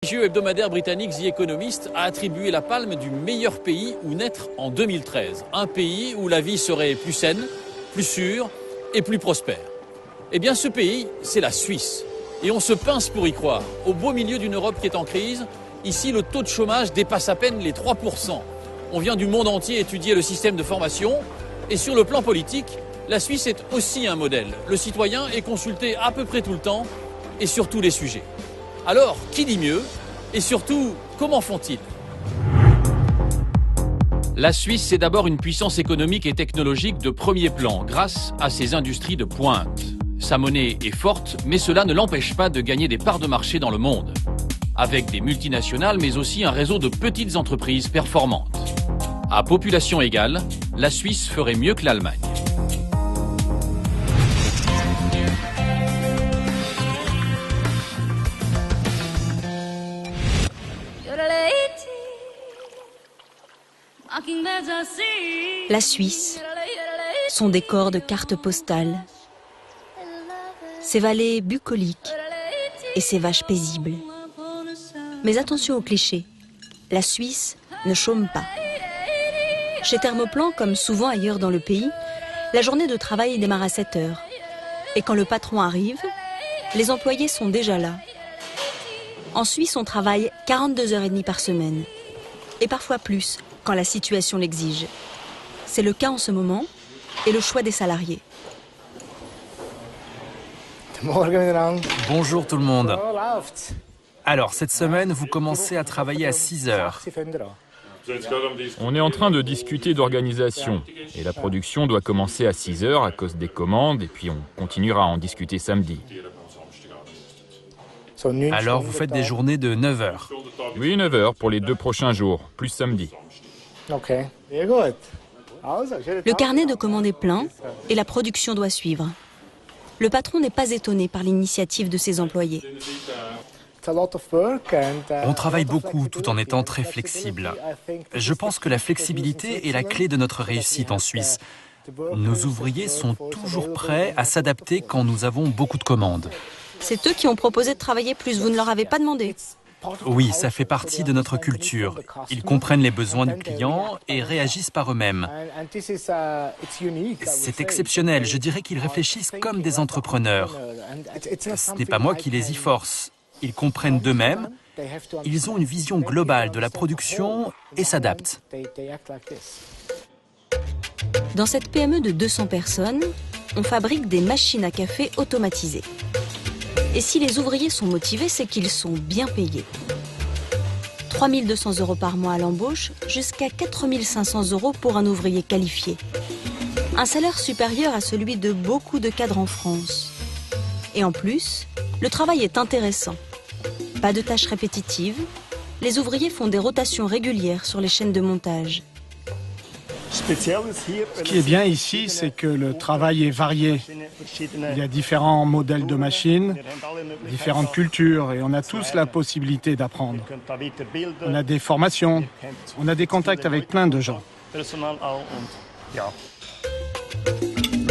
Le hebdomadaire britannique The Economist a attribué la palme du meilleur pays où naître en 2013. Un pays où la vie serait plus saine, plus sûre et plus prospère. Eh bien ce pays, c'est la Suisse. Et on se pince pour y croire. Au beau milieu d'une Europe qui est en crise, ici le taux de chômage dépasse à peine les 3%. On vient du monde entier étudier le système de formation. Et sur le plan politique, la Suisse est aussi un modèle. Le citoyen est consulté à peu près tout le temps et sur tous les sujets. Alors, qui dit mieux? Et surtout, comment font-ils? La Suisse, c'est d'abord une puissance économique et technologique de premier plan, grâce à ses industries de pointe. Sa monnaie est forte, mais cela ne l'empêche pas de gagner des parts de marché dans le monde. Avec des multinationales, mais aussi un réseau de petites entreprises performantes. À population égale, la Suisse ferait mieux que l'Allemagne. La Suisse, son décor de cartes postales, ses vallées bucoliques et ses vaches paisibles. Mais attention aux clichés, la Suisse ne chôme pas. Chez Thermoplan, comme souvent ailleurs dans le pays, la journée de travail démarre à 7 heures. Et quand le patron arrive, les employés sont déjà là. En Suisse, on travaille 42h30 par semaine. Et parfois plus, quand la situation l'exige. C'est le cas en ce moment, et le choix des salariés. Bonjour tout le monde. Alors, cette semaine, vous commencez à travailler à 6 heures. On est en train de discuter d'organisation. Et la production doit commencer à 6 heures à cause des commandes, et puis on continuera à en discuter samedi. Alors, vous faites des journées de 9 heures. Oui, 9 heures pour les 2 prochains jours, plus samedi. Le carnet de commandes est plein et la production doit suivre. Le patron n'est pas étonné par l'initiative de ses employés. On travaille beaucoup tout en étant très flexible. Je pense que la flexibilité est la clé de notre réussite en Suisse. Nos ouvriers sont toujours prêts à s'adapter quand nous avons beaucoup de commandes. C'est eux qui ont proposé de travailler plus, vous ne leur avez pas demandé? Oui, ça fait partie de notre culture. Ils comprennent les besoins du client et réagissent par eux-mêmes. C'est exceptionnel, je dirais qu'ils réfléchissent comme des entrepreneurs. Ce n'est pas moi qui les y force. Ils comprennent d'eux-mêmes, ils ont une vision globale de la production et s'adaptent. Dans cette PME de 200 personnes, on fabrique des machines à café automatisées. Et si les ouvriers sont motivés, c'est qu'ils sont bien payés. 3 200 € par mois à l'embauche, jusqu'à 4 500 € pour un ouvrier qualifié. Un salaire supérieur à celui de beaucoup de cadres en France. Et en plus, le travail est intéressant. Pas de tâches répétitives, les ouvriers font des rotations régulières sur les chaînes de montage. Ce qui est bien ici, c'est que le travail est varié. Il y a différents modèles de machines, différentes cultures, et on a tous la possibilité d'apprendre. On a des formations, on a des contacts avec plein de gens.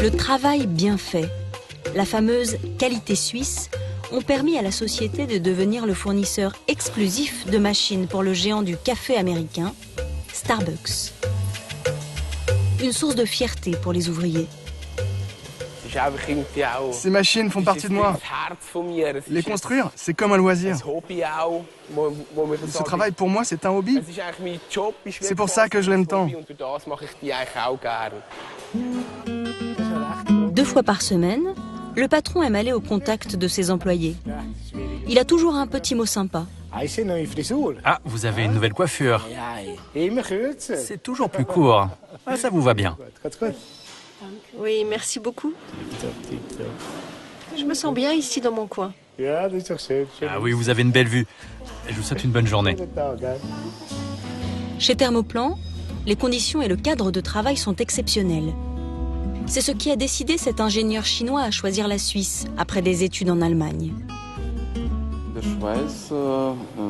Le travail bien fait, la fameuse qualité suisse, ont permis à la société de devenir le fournisseur exclusif de machines pour le géant du café américain, Starbucks. Une source de fierté pour les ouvriers. Ces machines font partie de moi. Les construire, c'est comme un loisir. Ce travail, pour moi, c'est un hobby. C'est pour ça que je l'aime tant. 2 fois par semaine, le patron aime aller au contact de ses employés. Il a toujours un petit mot sympa. Ah, vous avez une nouvelle coiffure. C'est toujours plus court. Ah, ça vous va bien. Oui, merci beaucoup. Je me sens bien ici dans mon coin. Ah oui, vous avez une belle vue. Je vous souhaite une bonne journée. Chez Thermoplan, les conditions et le cadre de travail sont exceptionnels. C'est ce qui a décidé cet ingénieur chinois à choisir la Suisse après des études en Allemagne.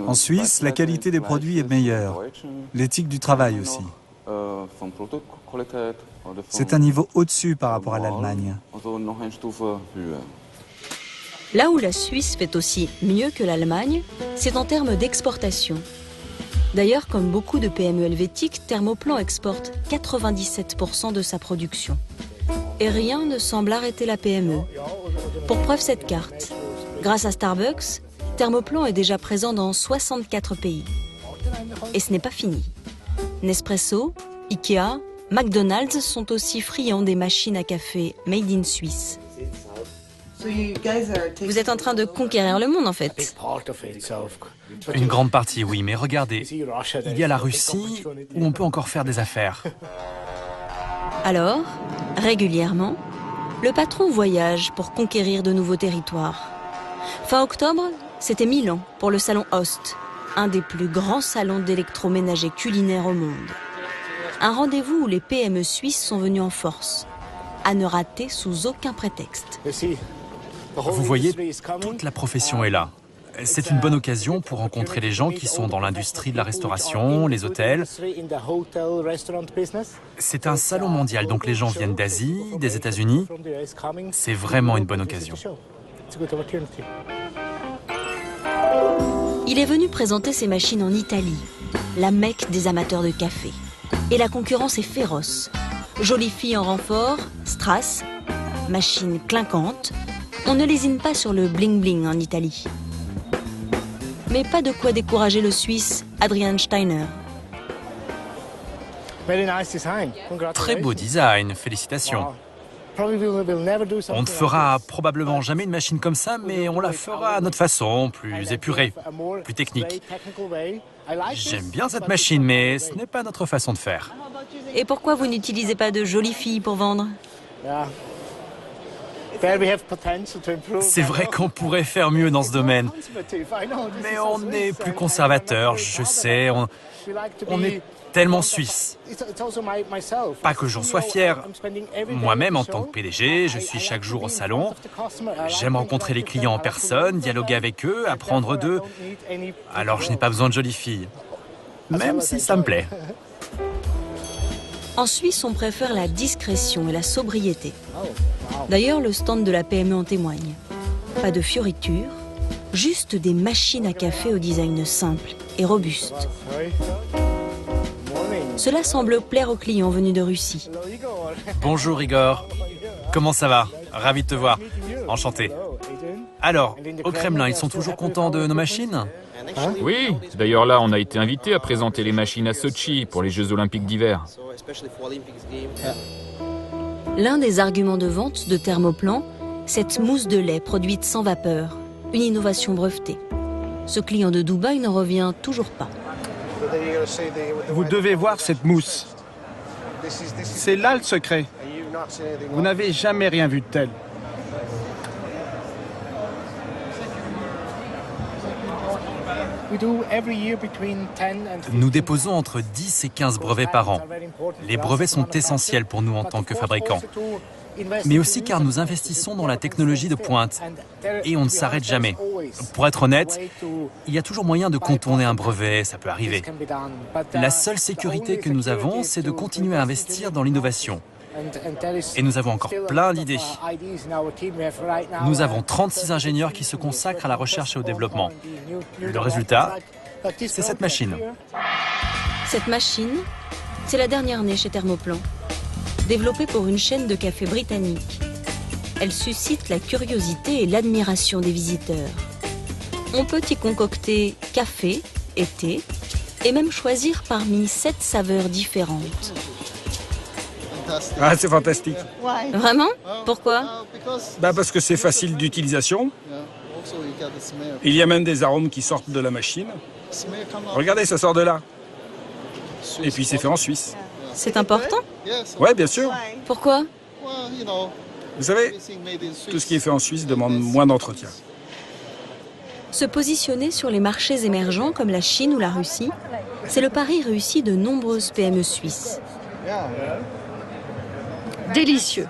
En Suisse, la qualité des produits est meilleure. L'éthique du travail aussi. C'est un niveau au-dessus par rapport à l'Allemagne. Là où la Suisse fait aussi mieux que l'Allemagne, c'est en termes d'exportation. D'ailleurs, comme beaucoup de PME helvétiques, Thermoplan exporte 97% de sa production. Et rien ne semble arrêter la PME. Pour preuve cette carte, grâce à Starbucks, Thermoplan est déjà présent dans 64 pays. Et ce n'est pas fini. Nespresso, Ikea, McDonald's sont aussi friands des machines à café made in Suisse. Vous êtes en train de conquérir le monde en fait. Une grande partie, oui, mais regardez, il y a la Russie où on peut encore faire des affaires. Alors, régulièrement, le patron voyage pour conquérir de nouveaux territoires. Fin octobre, c'était Milan pour le salon Host, un des plus grands salons d'électroménager culinaire au monde. Un rendez-vous où les PME suisses sont venues en force, à ne rater sous aucun prétexte. Vous voyez, toute la profession est là. C'est une bonne occasion pour rencontrer les gens qui sont dans l'industrie de la restauration, les hôtels. C'est un salon mondial, donc les gens viennent d'Asie, des États-Unis. C'est vraiment une bonne occasion. Il est venu présenter ses machines en Italie, la Mecque des amateurs de café. Et la concurrence est féroce. Jolies filles en renfort, strass, machines clinquantes. On ne lésine pas sur le bling-bling en Italie. Mais pas de quoi décourager le Suisse Adrian Steiner. Très beau design, félicitations. On ne fera probablement jamais une machine comme ça, mais on la fera à notre façon, plus épurée, plus technique. J'aime bien cette machine, mais ce n'est pas notre façon de faire. Et pourquoi vous n'utilisez pas de jolies filles pour vendre ? C'est vrai qu'on pourrait faire mieux dans ce domaine. Mais on est plus conservateur, je sais. On est tellement suisse. Pas que j'en sois fier. Moi-même, en tant que PDG, je suis chaque jour au salon. J'aime rencontrer les clients en personne, dialoguer avec eux, apprendre d'eux. Alors je n'ai pas besoin de jolies filles. Même si ça me plaît. En Suisse, on préfère la discrétion et la sobriété. D'ailleurs, le stand de la PME en témoigne. Pas de fioritures, juste des machines à café au design simple et robuste. Cela semble plaire aux clients venus de Russie. Bonjour Igor, comment ça va? Ravi de te voir, enchanté. Alors, au Kremlin, ils sont toujours contents de nos machines? Oui, d'ailleurs là, on a été invité à présenter les machines à Sochi pour les Jeux Olympiques d'hiver. L'un des arguments de vente de Thermoplan, cette mousse de lait produite sans vapeur, une innovation brevetée. Ce client de Dubaï n'en revient toujours pas. Vous devez voir cette mousse. C'est là le secret. Vous n'avez jamais rien vu de tel. Nous déposons entre 10 et 15 brevets par an. Les brevets sont essentiels pour nous en tant que fabricants. Mais aussi car nous investissons dans la technologie de pointe. Et on ne s'arrête jamais. Pour être honnête, il y a toujours moyen de contourner un brevet, ça peut arriver. La seule sécurité que nous avons, c'est de continuer à investir dans l'innovation. Et nous avons encore plein d'idées. Nous avons 36 ingénieurs qui se consacrent à la recherche et au développement. Le résultat, c'est cette machine. Cette machine, c'est la dernière née chez Thermoplan. Développée pour une chaîne de café britannique. Elle suscite la curiosité et l'admiration des visiteurs. On peut y concocter café et thé, et même choisir parmi 7 saveurs différentes. Ah, c'est fantastique. Vraiment? Pourquoi? Parce que c'est facile d'utilisation. Il y a même des arômes qui sortent de la machine. Regardez, ça sort de là. Et puis c'est fait en Suisse. C'est important? Ouais, bien sûr. Pourquoi? Vous savez, tout ce qui est fait en Suisse demande moins d'entretien. Se positionner sur les marchés émergents comme la Chine ou la Russie, c'est le pari réussi de nombreuses PME suisses. Délicieux.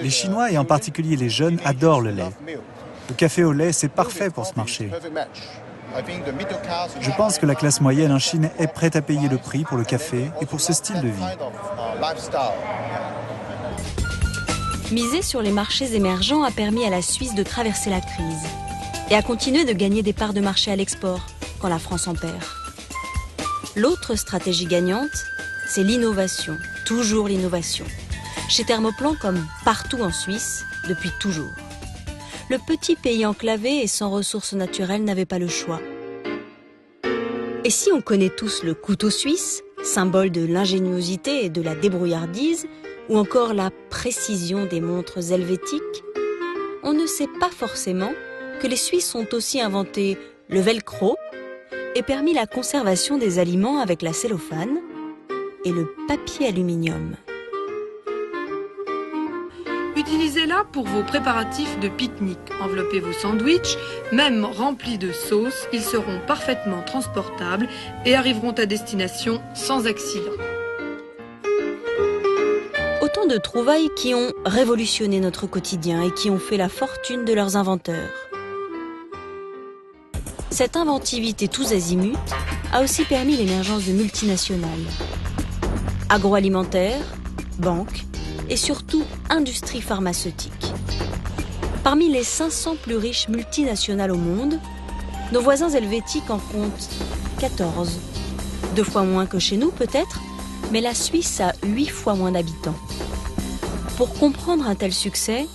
Les Chinois et en particulier les jeunes adorent le lait. Le café au lait, c'est parfait pour ce marché. Je pense que la classe moyenne en Chine est prête à payer le prix pour le café et pour ce style de vie. Miser sur les marchés émergents a permis à la Suisse de traverser la crise et a continué de gagner des parts de marché à l'export quand la France en perd. L'autre stratégie gagnante, c'est l'innovation, toujours l'innovation. Chez Thermoplan comme partout en Suisse, depuis toujours. Le petit pays enclavé et sans ressources naturelles n'avait pas le choix. Et si on connaît tous le couteau suisse, symbole de l'ingéniosité et de la débrouillardise, ou encore la précision des montres helvétiques, on ne sait pas forcément que les Suisses ont aussi inventé le velcro et permis la conservation des aliments avec la cellophane et le papier aluminium. Utilisez-la pour vos préparatifs de pique-nique. Enveloppez vos sandwichs, même remplis de sauce, ils seront parfaitement transportables et arriveront à destination sans accident. Autant de trouvailles qui ont révolutionné notre quotidien et qui ont fait la fortune de leurs inventeurs. Cette inventivité tous azimuts a aussi permis l'émergence de multinationales. Agroalimentaires, banques et surtout industrie pharmaceutique. Parmi les 500 plus riches multinationales au monde, nos voisins helvétiques en comptent 14. 2 fois moins que chez nous peut-être, mais la Suisse a 8 fois moins d'habitants. Pour comprendre un tel succès,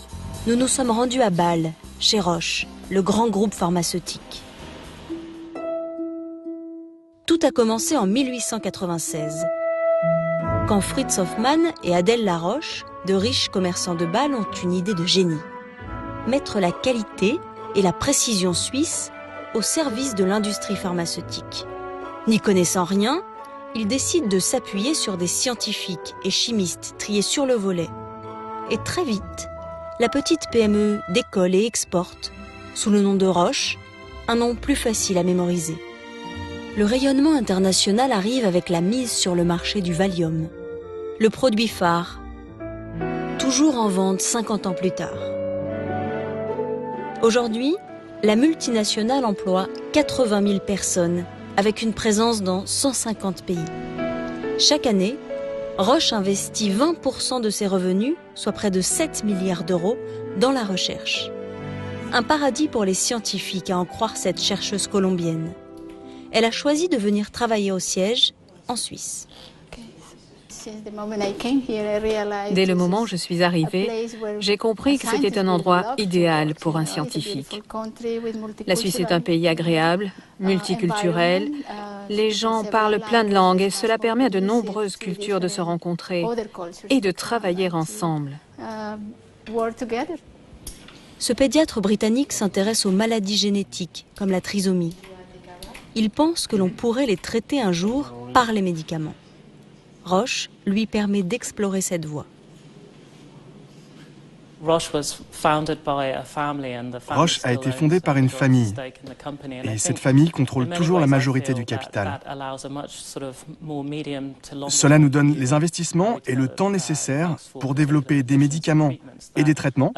nous nous sommes rendus à Bâle, chez Roche, le grand groupe pharmaceutique. Tout a commencé en 1896, quand Fritz Hoffmann et Adèle Laroche, de riches commerçants de Bâle, ont une idée de génie. Mettre la qualité et la précision suisse au service de l'industrie pharmaceutique. N'y connaissant rien, ils décident de s'appuyer sur des scientifiques et chimistes triés sur le volet. Et très vite, la petite PME décolle et exporte, sous le nom de Roche, un nom plus facile à mémoriser. Le rayonnement international arrive avec la mise sur le marché du Valium, le produit phare, toujours en vente 50 ans plus tard. Aujourd'hui, la multinationale emploie 80 000 personnes, avec une présence dans 150 pays. Chaque année, Roche investit 20% de ses revenus, soit près de 7 milliards d'euros, dans la recherche. Un paradis pour les scientifiques, à en croire cette chercheuse colombienne. Elle a choisi de venir travailler au siège, en Suisse. Dès le moment où je suis arrivée, j'ai compris que c'était un endroit idéal pour un scientifique. La Suisse est un pays agréable, multiculturel. Les gens parlent plein de langues et cela permet à de nombreuses cultures de se rencontrer et de travailler ensemble. Ce pédiatre britannique s'intéresse aux maladies génétiques, comme la trisomie. Il pense que l'on pourrait les traiter un jour par les médicaments. Roche lui permet d'explorer cette voie. Roche a été fondée par une famille et cette famille contrôle toujours la majorité du capital. Cela nous donne les investissements et le temps nécessaires pour développer des médicaments et des traitements,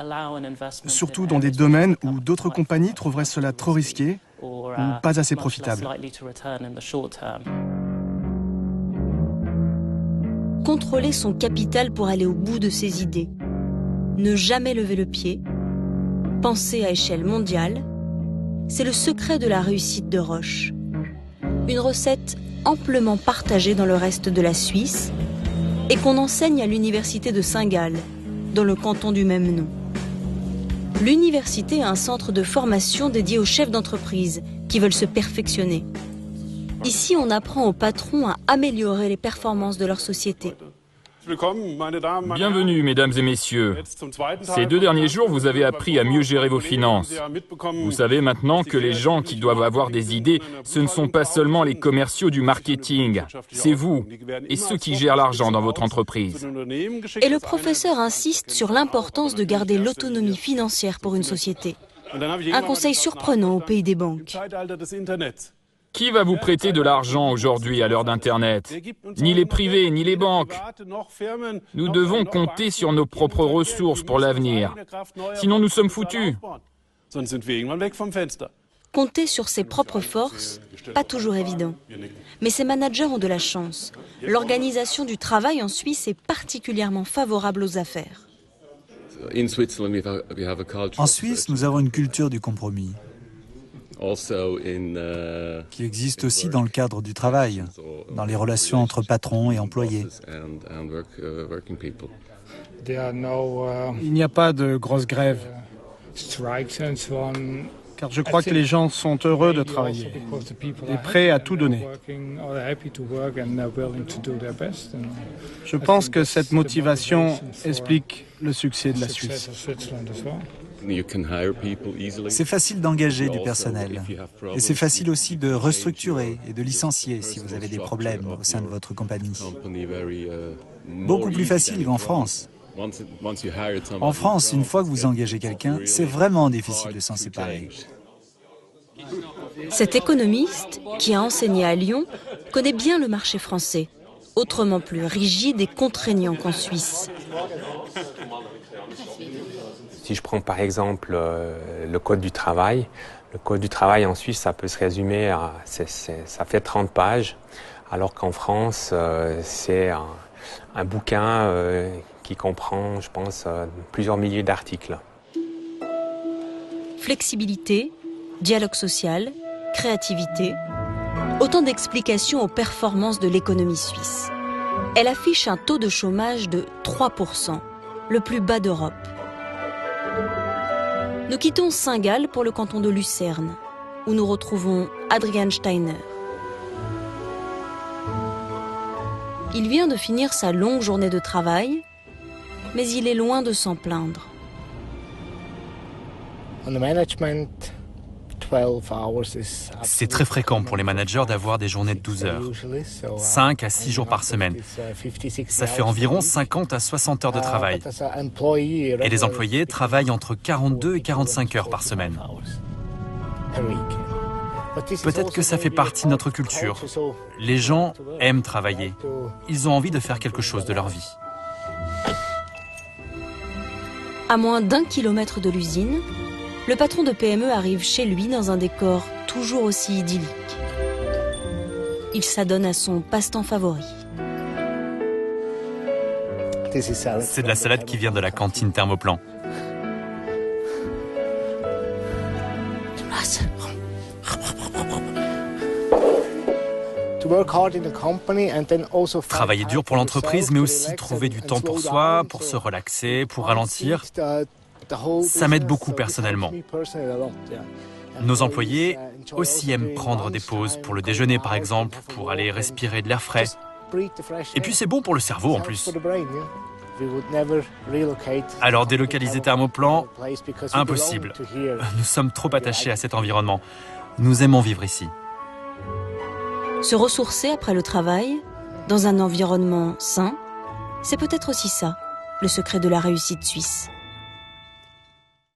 surtout dans des domaines où d'autres compagnies trouveraient cela trop risqué ou pas assez profitable. Contrôler son capital pour aller au bout de ses idées. Ne jamais lever le pied. Penser à échelle mondiale. C'est le secret de la réussite de Roche. Une recette amplement partagée dans le reste de la Suisse et qu'on enseigne à l'université de Saint-Gall, dans le canton du même nom. L'université a un centre de formation dédié aux chefs d'entreprise qui veulent se perfectionner. Ici, on apprend aux patrons à améliorer les performances de leur société. Bienvenue, mesdames et messieurs. Ces 2 derniers jours, vous avez appris à mieux gérer vos finances. Vous savez maintenant que les gens qui doivent avoir des idées, ce ne sont pas seulement les commerciaux du marketing, c'est vous et ceux qui gèrent l'argent dans votre entreprise. Et le professeur insiste sur l'importance de garder l'autonomie financière pour une société. Un conseil surprenant au pays des banques. Qui va vous prêter de l'argent aujourd'hui à l'heure d'Internet? Ni les privés, ni les banques. Nous devons compter sur nos propres ressources pour l'avenir. Sinon, nous sommes foutus. Compter sur ses propres forces, pas toujours évident. Mais ces managers ont de la chance. L'organisation du travail en Suisse est particulièrement favorable aux affaires. En Suisse, nous avons une culture du compromis qui existe aussi dans le cadre du travail, dans les relations entre patrons et employés. Il n'y a pas de grosses grèves, car je crois que les gens sont heureux de travailler et prêts à tout donner. Je pense que cette motivation explique le succès de la Suisse. C'est facile d'engager du personnel et c'est facile aussi de restructurer et de licencier si vous avez des problèmes au sein de votre compagnie. Beaucoup plus facile qu'en France. En France, une fois que vous engagez quelqu'un, c'est vraiment difficile de s'en séparer. Cet économiste, qui a enseigné à Lyon, connaît bien le marché français, autrement plus rigide et contraignant qu'en Suisse. Si je prends par exemple le Code du travail en Suisse, ça peut se résumer à, ça fait 30 pages, alors qu'en France, c'est un bouquin qui comprend, je pense, plusieurs milliers d'articles. Flexibilité, dialogue social, créativité, autant d'explications aux performances de l'économie suisse. Elle affiche un taux de chômage de 3%, le plus bas d'Europe. Nous quittons Saint-Gall pour le canton de Lucerne, où nous retrouvons Adrian Steiner. Il vient de finir sa longue journée de travail, mais il est loin de s'en plaindre. C'est très fréquent pour les managers d'avoir des journées de 12 heures, 5 à 6 jours par semaine. Ça fait environ 50 à 60 heures de travail. Et les employés travaillent entre 42 et 45 heures par semaine. Peut-être que ça fait partie de notre culture. Les gens aiment travailler. Ils ont envie de faire quelque chose de leur vie. À moins d'1 kilomètre de l'usine, le patron de PME arrive chez lui dans un décor toujours aussi idyllique. Il s'adonne à son passe-temps favori. C'est de la salade qui vient de la cantine Thermoplan. Travailler dur pour l'entreprise, mais aussi trouver du temps pour soi, pour se relaxer, pour ralentir. Ça m'aide beaucoup personnellement. Nos employés aussi aiment prendre des pauses pour le déjeuner, par exemple, pour aller respirer de l'air frais. Et puis c'est bon pour le cerveau en plus. Alors délocaliser Thermoplan, impossible. Nous sommes trop attachés à cet environnement. Nous aimons vivre ici. Se ressourcer après le travail, dans un environnement sain, c'est peut-être aussi ça, le secret de la réussite suisse.